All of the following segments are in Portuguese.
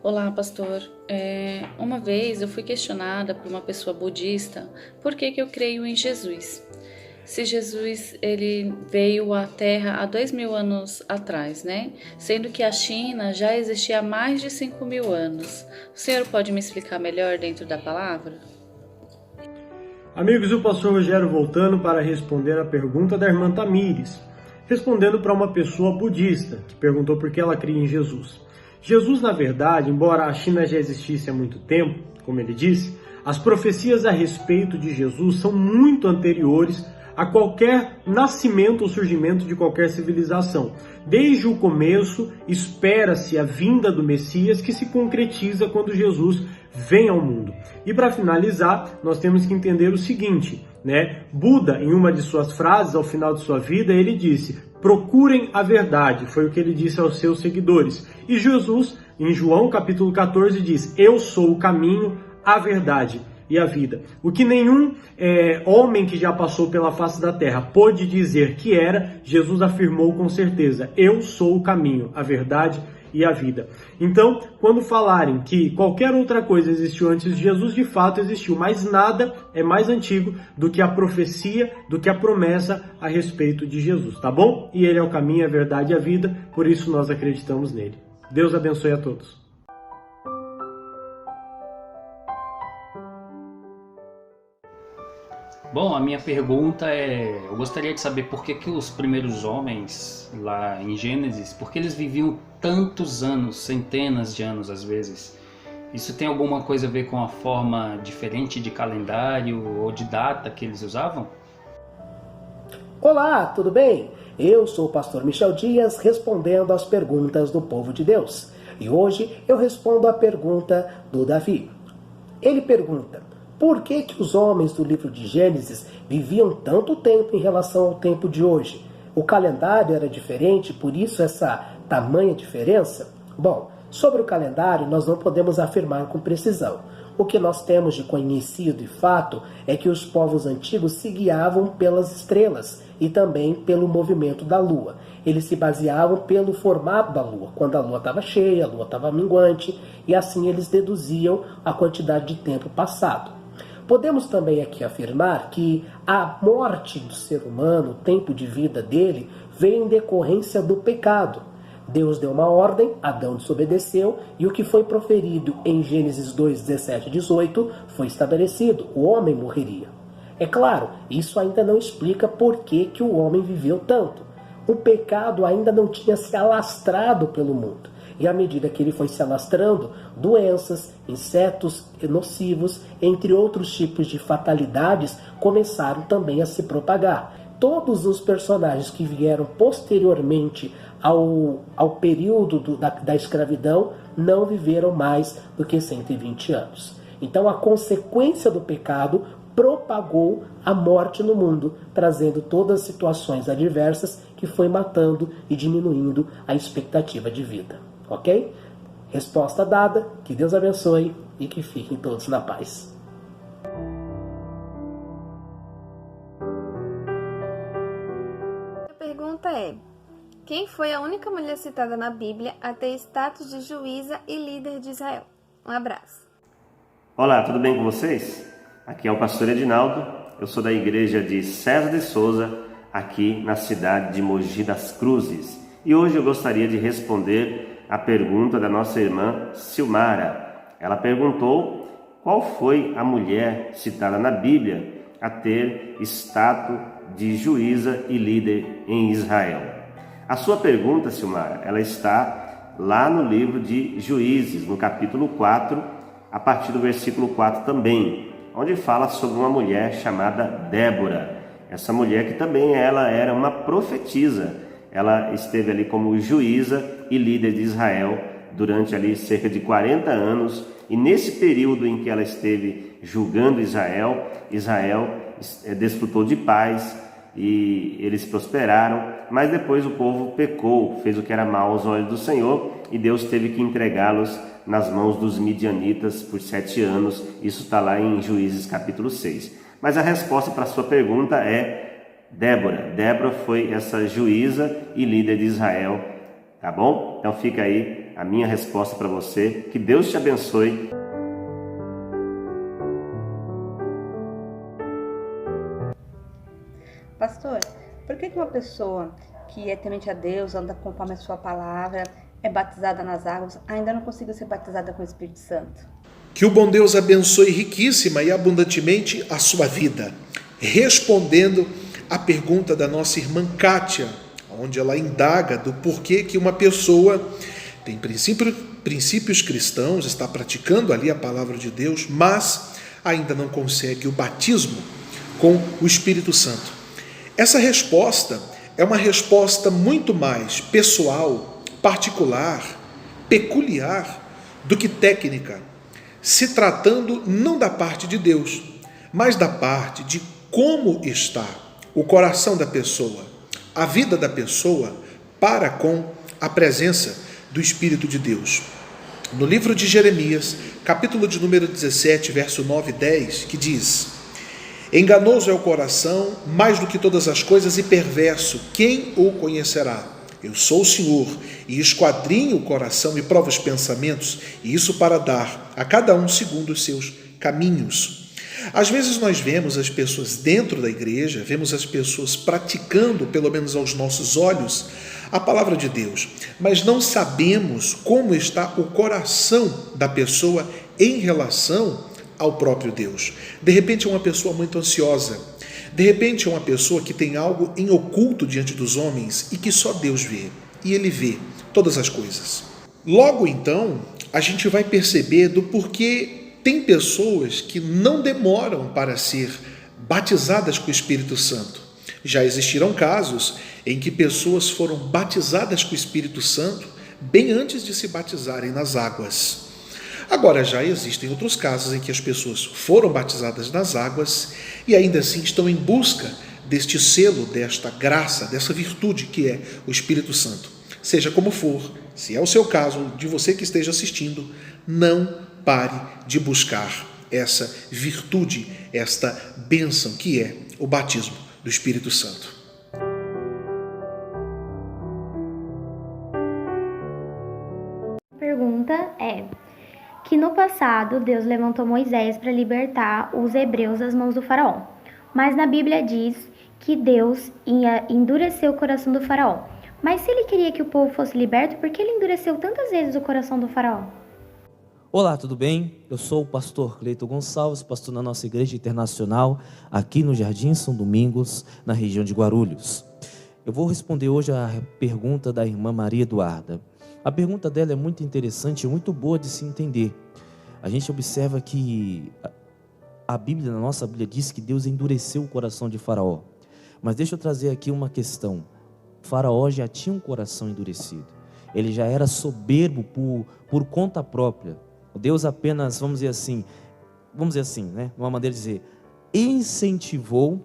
Olá, pastor. Uma vez eu fui questionada por uma pessoa budista por que eu creio em Jesus. Se Jesus ele veio à Terra há 2000 anos atrás, né? Sendo que a China já existia há mais de 5000 anos. O senhor pode me explicar melhor dentro da palavra? Amigos, o pastor Rogério voltando para responder a pergunta da irmã Tamires, respondendo para uma pessoa budista que perguntou por que ela cria em Jesus. Jesus, na verdade, embora a China já existisse há muito tempo, como ele disse, as profecias a respeito de Jesus são muito anteriores a qualquer nascimento ou surgimento de qualquer civilização. Desde o começo, espera-se a vinda do Messias, que se concretiza quando Jesus vem ao mundo. E para finalizar, nós temos que entender o seguinte, né? Buda, em uma de suas frases, ao final de sua vida, ele disse: procurem a verdade, foi o que ele disse aos seus seguidores. E Jesus, em João capítulo 14, diz: eu sou o caminho, a verdade e a vida. O que nenhum homem que já passou pela face da terra pôde dizer que era, Jesus afirmou com certeza: eu sou o caminho, a verdade e a vida. Então, quando falarem que qualquer outra coisa existiu antes de Jesus, de fato existiu, mas nada é mais antigo do que a profecia, do que a promessa a respeito de Jesus, tá bom? E ele é o caminho, a verdade e a vida, por isso nós acreditamos nele. Deus abençoe a todos. Bom, a minha pergunta eu gostaria de saber por que os primeiros homens lá em Gênesis, por que eles viviam tantos anos, centenas de anos às vezes? Isso tem alguma coisa a ver com a forma diferente de calendário ou de data que eles usavam? Olá, tudo bem? Eu sou o pastor Michel Dias, respondendo às perguntas do povo de Deus. E hoje eu respondo à pergunta do Davi. Ele pergunta: por que os homens do livro de Gênesis viviam tanto tempo em relação ao tempo de hoje? O calendário era diferente, por isso essa tamanha diferença? Bom, sobre o calendário nós não podemos afirmar com precisão. O que nós temos de conhecido e fato é que os povos antigos se guiavam pelas estrelas e também pelo movimento da lua. Eles se baseavam pelo formato da lua, quando a lua estava cheia, a lua estava minguante, e assim eles deduziam a quantidade de tempo passado. Podemos também aqui afirmar que a morte do ser humano, o tempo de vida dele, veio em decorrência do pecado. Deus deu uma ordem, Adão desobedeceu, e o que foi proferido em Gênesis 2, 17 e 18 foi estabelecido: o homem morreria. É claro, isso ainda não explica por que o homem viveu tanto. O pecado ainda não tinha se alastrado pelo mundo. E à medida que ele foi se alastrando, doenças, insetos nocivos, entre outros tipos de fatalidades, começaram também a se propagar. Todos os personagens que vieram posteriormente ao período da escravidão não viveram mais do que 120 anos. Então a consequência do pecado propagou a morte no mundo, trazendo todas as situações adversas que foi matando e diminuindo a expectativa de vida. Ok? Resposta dada, que Deus abençoe e que fiquem todos na paz. A pergunta é: quem foi a única mulher citada na Bíblia a ter status de juíza e líder de Israel? Um abraço. Olá, tudo bem com vocês? Aqui é o pastor Edinaldo, eu sou da igreja de César de Souza, aqui na cidade de Mogi das Cruzes. E hoje eu gostaria de responder a pergunta da nossa irmã Silmara. Ela perguntou qual foi a mulher citada na Bíblia a ter status de juíza e líder em Israel. A sua pergunta, Silmara, ela está lá no livro de Juízes, no capítulo 4, a partir do versículo 4 também, onde fala sobre uma mulher chamada Débora. Essa mulher que também ela era uma profetisa. Ela esteve ali como juíza e líder de Israel durante ali cerca de 40 anos. E nesse período em que ela esteve julgando Israel, desfrutou de paz e eles prosperaram. Mas depois o povo pecou, fez o que era mal aos olhos do Senhor, e Deus teve que entregá-los nas mãos dos midianitas por 7 anos. Isso está lá em Juízes capítulo 6. Mas a resposta para a sua pergunta é Débora. Débora foi essa juíza e líder de Israel, tá bom? Então fica aí a minha resposta para você. Que Deus te abençoe. Pastor, por que uma pessoa que é temente a Deus, anda conforme a sua palavra, é batizada nas águas, ainda não conseguiu ser batizada com o Espírito Santo? Que o bom Deus abençoe riquíssima e abundantemente a sua vida. Respondendo à pergunta da nossa irmã Kátia, onde ela indaga do porquê que uma pessoa tem princípios cristãos, está praticando ali a palavra de Deus, mas ainda não consegue o batismo com o Espírito Santo. Essa resposta é uma resposta muito mais pessoal, particular, peculiar do que técnica, se tratando não da parte de Deus, mas da parte de como está o coração da pessoa, a vida da pessoa para com a presença do Espírito de Deus. No livro de Jeremias, capítulo de número 17, verso 9 e 10, que diz: enganoso é o coração, mais do que todas as coisas, e perverso, quem o conhecerá? Eu sou o Senhor, e esquadrinho o coração e provo os pensamentos, e isso para dar a cada um segundo os seus caminhos. Às vezes nós vemos as pessoas dentro da igreja, vemos as pessoas praticando, pelo menos aos nossos olhos, a palavra de Deus, mas não sabemos como está o coração da pessoa em relação ao próprio Deus. De repente é uma pessoa muito ansiosa, de repente é uma pessoa que tem algo em oculto diante dos homens e que só Deus vê, e Ele vê todas as coisas. Logo então, a gente vai perceber do porquê tem pessoas que não demoram para ser batizadas com o Espírito Santo. Já existiram casos em que pessoas foram batizadas com o Espírito Santo bem antes de se batizarem nas águas. Agora, já existem outros casos em que as pessoas foram batizadas nas águas e ainda assim estão em busca deste selo, desta graça, dessa virtude que é o Espírito Santo. Seja como for, se é o seu caso, de você que esteja assistindo, não pare de buscar essa virtude, esta bênção que é o batismo do Espírito Santo. A pergunta é que no passado Deus levantou Moisés para libertar os hebreus das mãos do faraó, mas na Bíblia diz que Deus ia endurecer o coração do faraó. Mas se ele queria que o povo fosse liberto, por que ele endureceu tantas vezes o coração do faraó? Olá, tudo bem? Eu sou o pastor Cleito Gonçalves, pastor na nossa igreja internacional, aqui no Jardim São Domingos, na região de Guarulhos. Eu vou responder hoje a pergunta da irmã Maria Eduarda. A pergunta dela é muito interessante e muito boa de se entender. A gente observa que a Bíblia, na nossa Bíblia, diz que Deus endureceu o coração de Faraó. Mas deixa eu trazer aqui uma questão. Faraó já tinha um coração endurecido. Ele já era soberbo por conta própria. Deus apenas, vamos dizer assim, né? Uma maneira de dizer, incentivou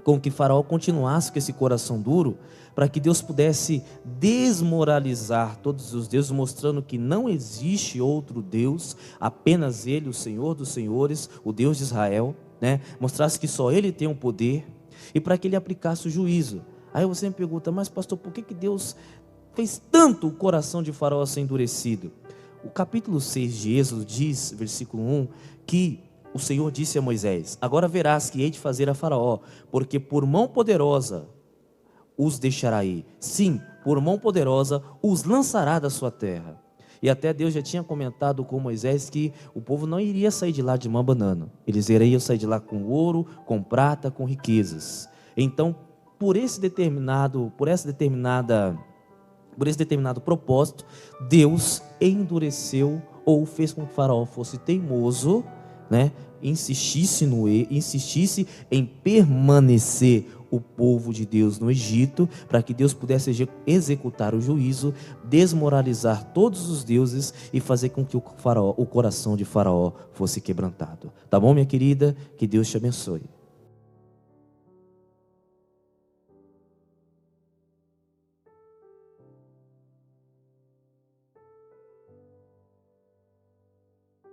com que Faraó continuasse com esse coração duro, para que Deus pudesse desmoralizar todos os deuses, mostrando que não existe outro Deus, apenas Ele, o Senhor dos Senhores, o Deus de Israel, né? Mostrasse que só Ele tem o poder, e para que Ele aplicasse o juízo. Aí você me pergunta, mas pastor, por que Deus fez tanto o coração de Faraó ser endurecido? O capítulo 6 de Êxodo diz, versículo 1, que o Senhor disse a Moisés: agora verás que hei de fazer a Faraó, porque por mão poderosa os deixará ir. Sim, por mão poderosa os lançará da sua terra. E até Deus já tinha comentado com Moisés que o povo não iria sair de lá de mão abanando. Eles iriam sair de lá com ouro, com prata, com riquezas. Então, por esse determinado propósito, Deus endureceu ou fez com que Faraó fosse teimoso, né? Insistisse em permanecer o povo de Deus no Egito, para que Deus pudesse executar o juízo, desmoralizar todos os deuses e fazer com que o coração de Faraó fosse quebrantado. Tá bom, minha querida? Que Deus te abençoe.